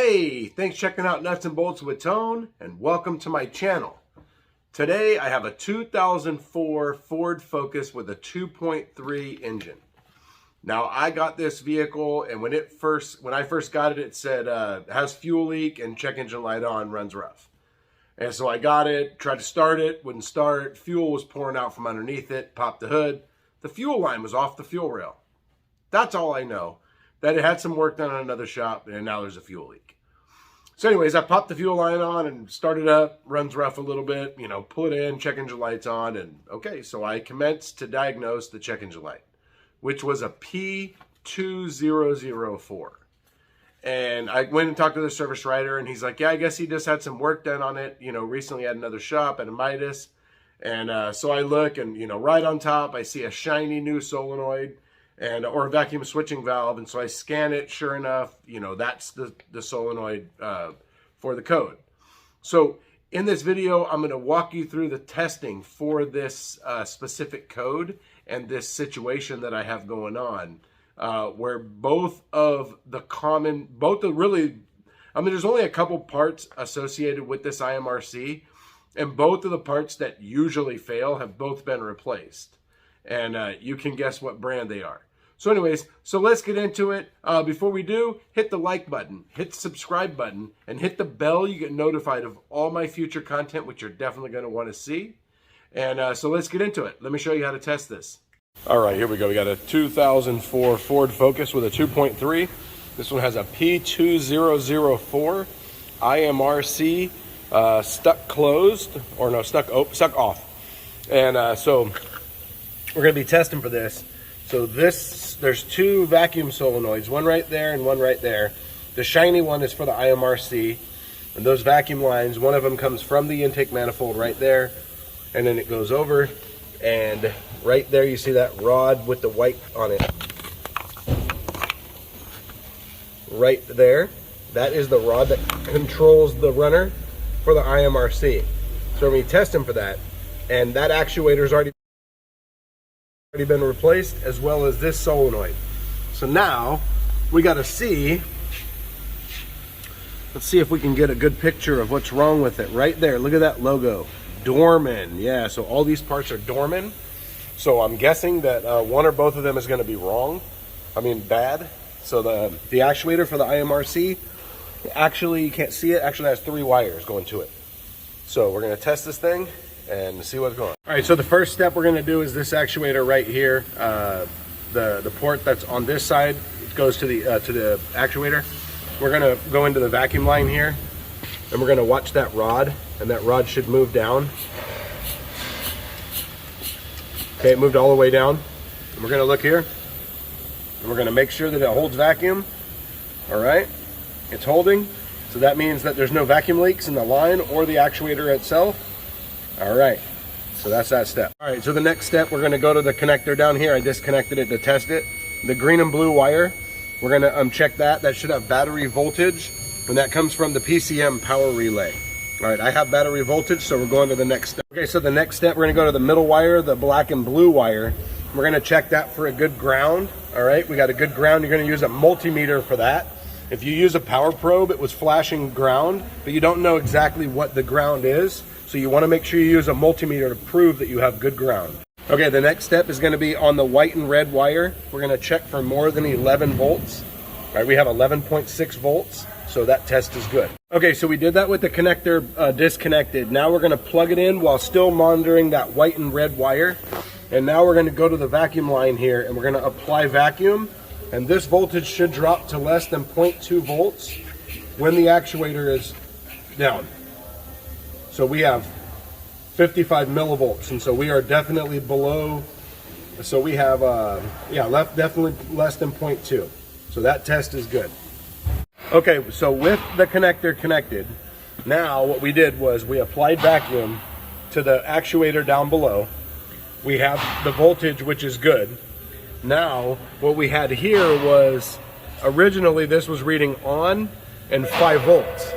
Hey, thanks for checking out Nuts and Bolts with Tone, and welcome to my channel. Today I have a 2004 Ford Focus with a 2.3 engine. Now I got this vehicle, and when I first got it, it said has fuel leak and check engine light on, runs rough. And so I got it, tried to start it, wouldn't start. Fuel was pouring out from underneath it, popped the hood. The fuel line was off the fuel rail. That's all I know. That it had some work done on another shop, and now there's a fuel leak. So anyways, I popped the fuel line on and started up, runs rough a little bit, pull it in, check engine light's on, and okay, so I commenced to diagnose the check engine light, which was a P2004. And I went and talked to the service writer, and he's like, yeah, I guess he just had some work done on it, recently at another shop at a Midas. And so I look, and, right on top, I see a shiny new solenoid, or a vacuum switching valve, and so I scan it. Sure enough, that's the solenoid for the code. So in this video, I'm going to walk you through the testing for this specific code and this situation that I have going on, where there's only a couple parts associated with this IMRC, and both of the parts that usually fail have both been replaced. And you can guess what brand they are. So anyways, let's get into it. Before we do, hit the like button, hit the subscribe button, and hit the bell. You get notified of all my future content, which you're definitely going to want to see. And so let's get into it. Let me show you how to test this. All right, here we go. We got a 2004 Ford Focus with a 2.3. This one has a P2004 IMRC stuck off. And so we're going to be testing for this. So there's two vacuum solenoids, one right there and one right there. The shiny one is for the IMRC, and those vacuum lines, one of them comes from the intake manifold right there, and then it goes over, and right there you see that rod with the white on it. Right there, that is the rod that controls the runner for the IMRC. So we're going to be testing for that, and that actuator's already been replaced, as well as this solenoid. So now we got to see, let's see if we can get a good picture of what's wrong with it. Right there, look at that logo, Dorman. Yeah, so all these parts are Dorman. So I'm guessing that one or both of them is going to be bad. So the actuator for the IMRC, actually, you can't see it, actually has 3 wires going to it. So we're going to test this thing and see what's going on. All right, so the first step we're going to do is this actuator right here. The port that's on this side goes to the actuator. We're going to go into the vacuum line here, and we're going to watch that rod, and that rod should move down. Okay, it moved all the way down. And we're going to look here, and we're going to make sure that it holds vacuum. All right, it's holding, so that means that there's no vacuum leaks in the line or the actuator itself. All right, so that's that step. All right, so the next step, we're going to go to the connector down here. I disconnected it to test it. The green and blue wire, we're going to check that. That should have battery voltage, and that comes from the PCM power relay. All right, I have battery voltage, so we're going to the next step. Okay, so the next step, we're going to go to the middle wire, the black and blue wire. We're going to check that for a good ground. All right, we got a good ground. You're going to use a multimeter for that. If you use a power probe, it was flashing ground, but you don't know exactly what the ground is. So you want to make sure you use a multimeter to prove that you have good ground. Okay, the next step is going to be on the white and red wire. We're going to check for more than 11 volts. All right, we have 11.6 volts, so that test is good. Okay, so we did that with the connector disconnected. Now we're going to plug it in while still monitoring that white and red wire. And now we're going to go to the vacuum line here, and we're going to apply vacuum. And this voltage should drop to less than 0.2 volts when the actuator is down. So we have 55 millivolts, and so we are definitely below. So we have, definitely less than 0.2. So that test is good. Okay, so with the connector connected, now what we did was we applied vacuum to the actuator down below. We have the voltage, which is good. Now, what we had here was, originally this was reading on and 5 volts.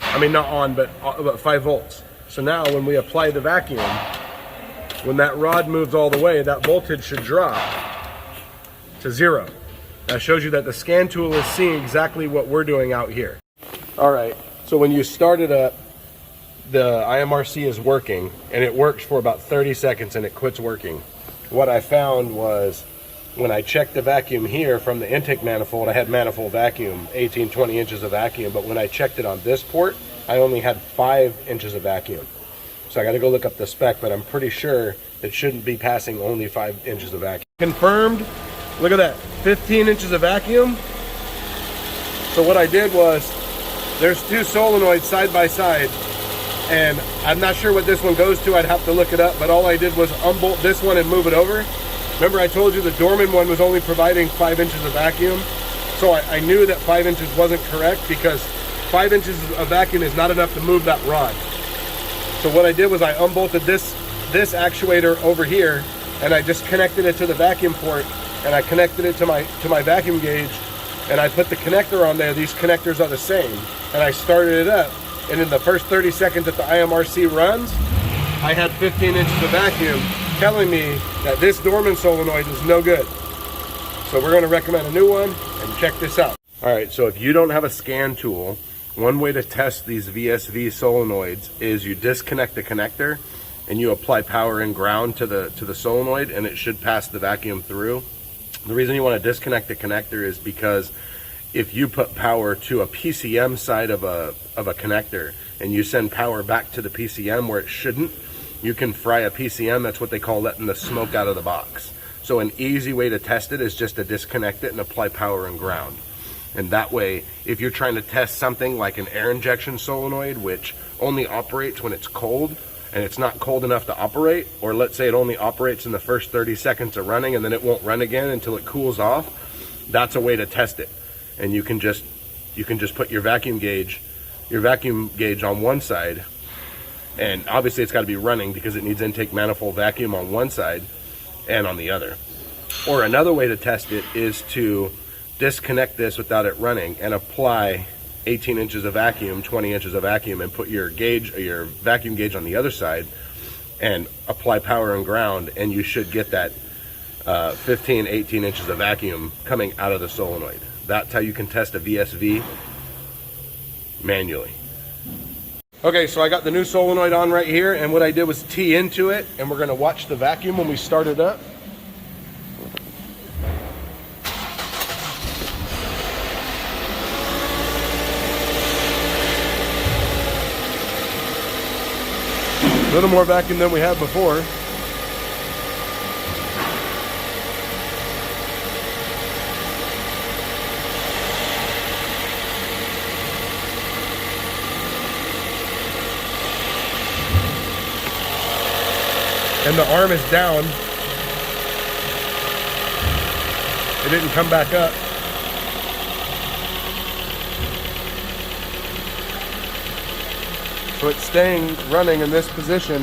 I mean, not on, but 5 volts. So now when we apply the vacuum, when that rod moves all the way, that voltage should drop to 0. That shows you that the scan tool is seeing exactly what we're doing out here. All right, so when you start it up, the IMRC is working, and it works for about 30 seconds and it quits working. What I found was when I checked the vacuum here from the intake manifold, I had manifold vacuum, 18, 20 inches of vacuum, but when I checked it on this port, I only had 5 inches of vacuum. So I gotta go look up the spec, but I'm pretty sure it shouldn't be passing only 5 inches of vacuum. Confirmed, look at that, 15 inches of vacuum. So what I did was, there's 2 solenoids side by side, and I'm not sure what this one goes to, I'd have to look it up, but all I did was unbolt this one and move it over. Remember I told you the Dorman one was only providing 5 inches of vacuum? So I knew that 5 inches wasn't correct because 5 inches of vacuum is not enough to move that rod. So what I did was I unbolted this actuator over here, and I just connected it to the vacuum port, and I connected it to my vacuum gauge, and I put the connector on there. These connectors are the same, and I started it up, and in the first 30 seconds that the IMRC runs, I had 15 inches of vacuum, telling me that this Dorman solenoid is no good. So we're going to recommend a new one, and check this out. All right, so if you don't have a scan tool, one way to test these VSV solenoids is you disconnect the connector and you apply power and ground to the solenoid, and it should pass the vacuum through. The reason you want to disconnect the connector is because if you put power to a PCM side of a connector and you send power back to the PCM where it shouldn't, you can fry a PCM. That's what they call letting the smoke out of the box. So an easy way to test it is just to disconnect it and apply power and ground. And that way, if you're trying to test something like an air injection solenoid, which only operates when it's cold, and it's not cold enough to operate, or let's say it only operates in the first 30 seconds of running and then it won't run again until it cools off, that's a way to test it. And you can just put your vacuum gauge on one side, and obviously it's got to be running because it needs intake manifold vacuum on one side and on the other. Or another way to test it is to disconnect this without it running and apply 18 inches of vacuum, 20 inches of vacuum, and put your gauge or your vacuum gauge on the other side and apply power and ground, and you should get that 15, 18 inches of vacuum coming out of the solenoid. That's how you can test a VSV manually. Okay, so I got the new solenoid on right here, and what I did was tee into it, and we're gonna watch the vacuum when we start it up. A little more vacuum than we had before. And the arm is down. It didn't come back up. So it's staying running in this position.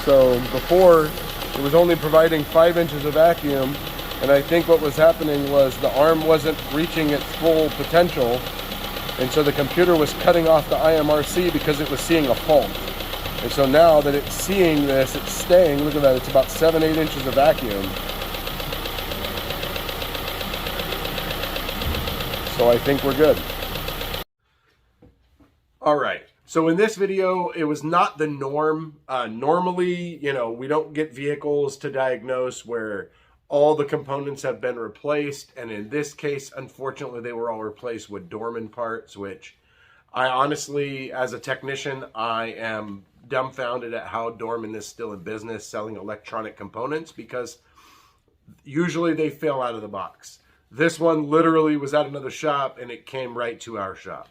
So before, it was only providing 5 inches of vacuum, and I think what was happening was the arm wasn't reaching its full potential, and so the computer was cutting off the IMRC because it was seeing a fault. And so now that it's seeing this, it's staying, look at that, it's about 7, 8 inches of vacuum. So I think we're good. All right, so in this video, it was not the norm. Normally, we don't get vehicles to diagnose where all the components have been replaced. And in this case, unfortunately, they were all replaced with Dorman parts, which I honestly, as a technician, I am dumbfounded at how Dorman is still in business selling electronic components, because usually they fail out of the box. This one literally was at another shop and it came right to our shop.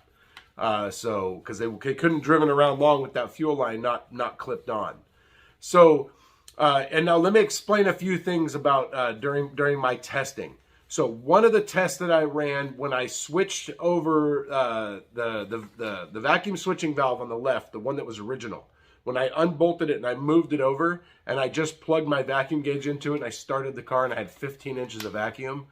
Because they couldn't driven around long with that fuel line not clipped on. So, and now let me explain a few things about during my testing. So one of the tests that I ran when I switched over the vacuum switching valve on the left, the one that was original, when I unbolted it and I moved it over and I just plugged my vacuum gauge into it and I started the car and I had 15 inches of vacuum.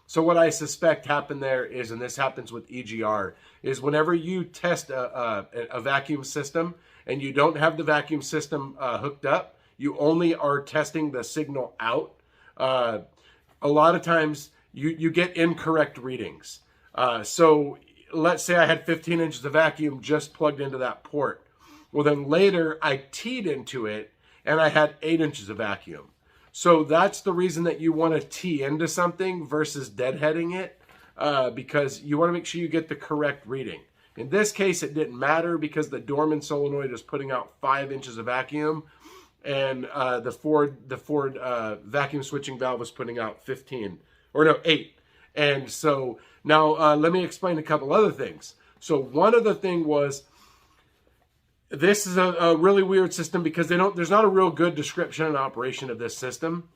So what I suspect happened there is, and this happens with EGR, is whenever you test a vacuum system and you don't have the vacuum system hooked up, you only are testing the signal out, a lot of times you get incorrect readings. So let's say I had 15 inches of vacuum just plugged into that port. Well, then later I teed into it and I had 8 inches of vacuum. So that's the reason that you want to tee into something versus deadheading it, because you want to make sure you get the correct reading. In this case, it didn't matter because the Dorman solenoid is putting out 5 inches of vacuum, and the Ford vacuum switching valve was putting out 8. And so now let me explain a couple other things. So one other thing was, this is a really weird system because there's not a real good description and operation of this system.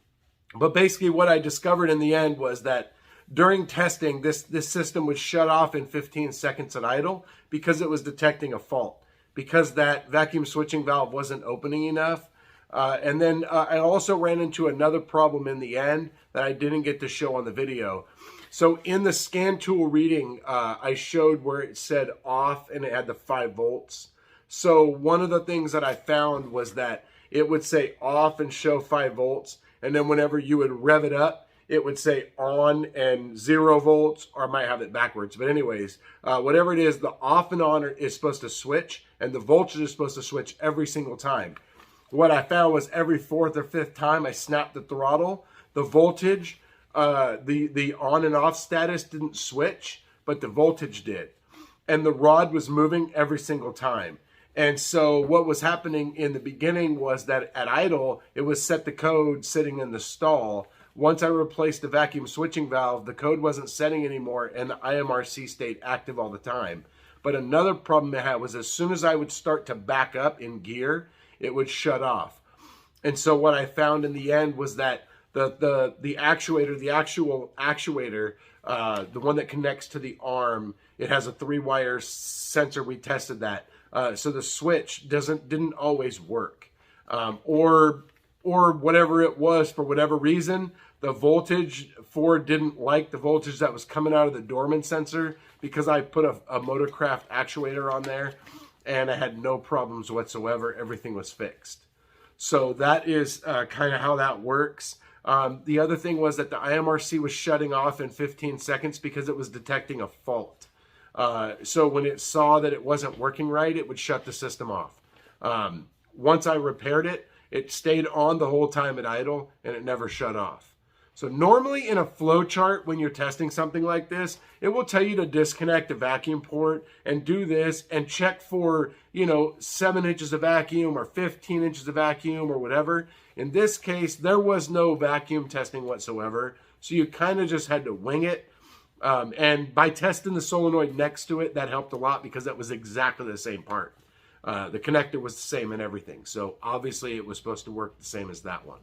But basically what I discovered in the end was that during testing, this system would shut off in 15 seconds at idle because it was detecting a fault, because that vacuum switching valve wasn't opening enough. And then I also ran into another problem in the end that I didn't get to show on the video. So in the scan tool reading, I showed where it said off and it had the 5 volts. So one of the things that I found was that it would say off and show 5 volts. And then whenever you would rev it up, it would say on and 0 volts, or I might have it backwards. But anyways, whatever it is, the off and on is supposed to switch, and the voltage is supposed to switch every single time. What I found was every 4th or 5th time I snapped the throttle, the voltage, the on and off status didn't switch, but the voltage did. And the rod was moving every single time. And so what was happening in the beginning was that at idle, it was set the code sitting in the stall. Once I replaced the vacuum switching valve, the code wasn't setting anymore and the IMRC stayed active all the time. But another problem it had was as soon as I would start to back up in gear, it would shut off. And so what I found in the end was that the actuator, the actual actuator, the one that connects to the arm, it has a 3-wire sensor. We tested that. So the switch didn't always work, or whatever it was, for whatever reason, the voltage, Ford didn't like the voltage that was coming out of the Dorman sensor, because I put a Motorcraft actuator on there and I had no problems whatsoever. Everything was fixed. So that is kind of how that works. The other thing was that the IMRC was shutting off in 15 seconds because it was detecting a fault. So when it saw that it wasn't working right, it would shut the system off. Once I repaired it, it stayed on the whole time at idle and it never shut off. So normally in a flow chart, when you're testing something like this, it will tell you to disconnect the vacuum port and do this and check for, 7 inches of vacuum or 15 inches of vacuum or whatever. In this case, there was no vacuum testing whatsoever. So you kind of just had to wing it. And by testing the solenoid next to it, that helped a lot because that was exactly the same part. The connector was the same and everything. So obviously it was supposed to work the same as that one.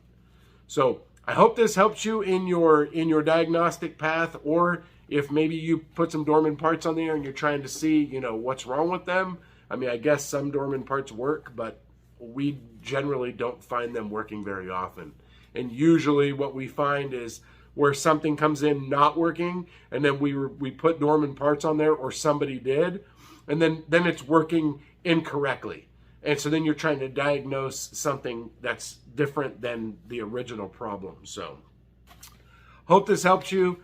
So I hope this helps you in your diagnostic path, or if maybe you put some Dorman parts on there and you're trying to see, what's wrong with them. I mean, I guess some Dorman parts work, but we generally don't find them working very often. And usually what we find is where something comes in not working, and then we put Dorman parts on there, or somebody did, and then it's working incorrectly. And so then you're trying to diagnose something that's different than the original problem. So hope this helped you.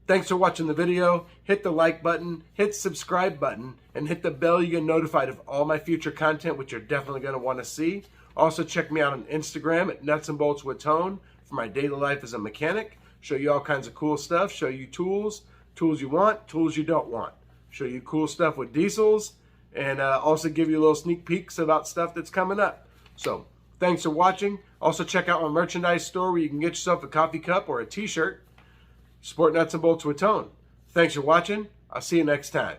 Thanks for watching the video. Hit the like button, hit subscribe button, and hit the bell. You get notified of all my future content, which you're definitely going to want to see. Also check me out on Instagram at Nuts and Bolts with Tone for my daily life as a mechanic. Show you all kinds of cool stuff. Show you tools you want, tools you don't want. Show you cool stuff with diesels, and also give you little sneak peeks about stuff that's coming up. So thanks for watching. Also check out my merchandise store where you can get yourself a coffee cup or a t-shirt. Support Nuts and Bolts with Tone. Thanks for watching. I'll see you next time.